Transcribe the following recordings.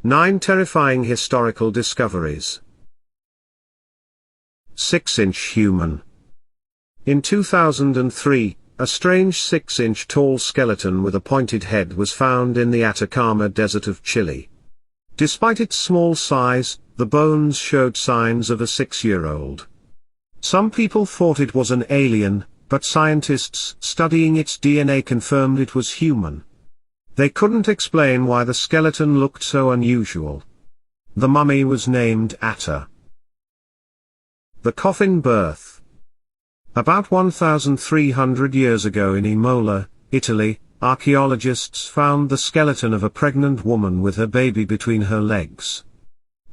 9 terrifying historical discoveries. 6-inch human. In 2003, a strange 6-inch tall skeleton with a pointed head was found in the Atacama Desert of Chile. Despite its small size, the bones showed signs of a 6-year-old. Some people thought it was an alien, but scientists studying its DNA confirmed it was human. They couldn't explain why the skeleton looked so unusual. The mummy was named Atta. The coffin birth. About 1,300 years ago in Imola, Italy, archaeologists found the skeleton of a pregnant woman with her baby between her legs.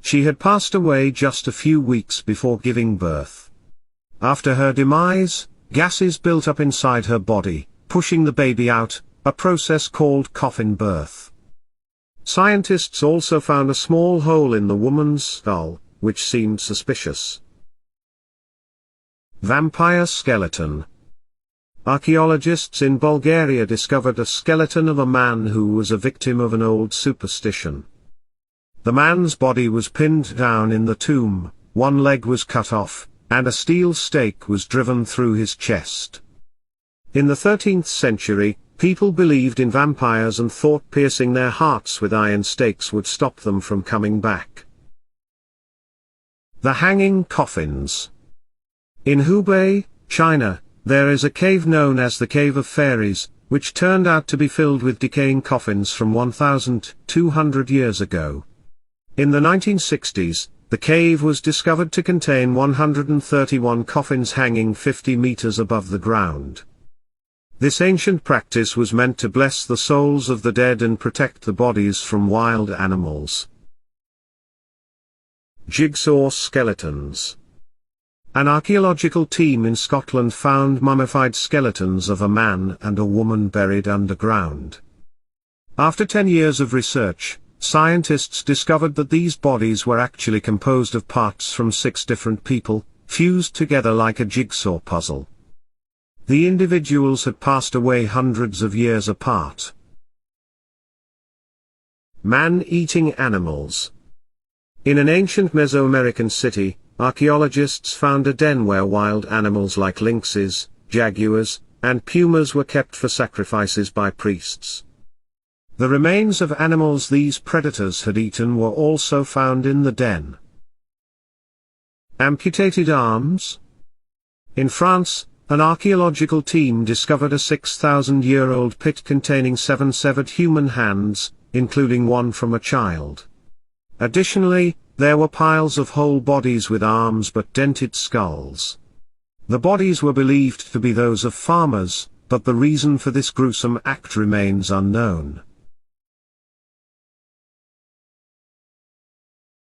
She had passed away just a few weeks before giving birth. After her demise, gases built up inside her body, pushing the baby out, a process called coffin birth. Scientists also found a small hole in the woman's skull, which seemed suspicious. Vampire skeleton. Archaeologists in Bulgaria discovered a skeleton of a man who was a victim of an old superstition. The man's body was pinned down in the tomb, one leg was cut off, and a steel stake was driven through his chest. In the 13th century, people believed in vampires and thought piercing their hearts with iron stakes would stop them from coming back. The hanging coffins. In Hubei, China, there is a cave known as the Cave of Fairies, which turned out to be filled with decaying coffins from 1,200 years ago. In the 1960s, the cave was discovered to contain 131 coffins hanging 50 meters above the ground. This ancient practice was meant to bless the souls of the dead and protect the bodies from wild animals. Jigsaw skeletons. An archaeological team in Scotland found mummified skeletons of a man and a woman buried underground. After 10 years of research, scientists discovered that these bodies were actually composed of parts from 6 different people, fused together like a jigsaw puzzle. The individuals had passed away hundreds of years apart. Man-eating animals. In an ancient Mesoamerican city, archaeologists found a den where wild animals like lynxes, jaguars, and pumas were kept for sacrifices by priests. The remains of animals these predators had eaten were also found in the den. Amputated arms. In France, an archaeological team discovered a 6,000-year-old pit containing 7 severed human hands, including one from a child. Additionally, there were piles of whole bodies with arms but dented skulls. The bodies were believed to be those of farmers, but the reason for this gruesome act remains unknown.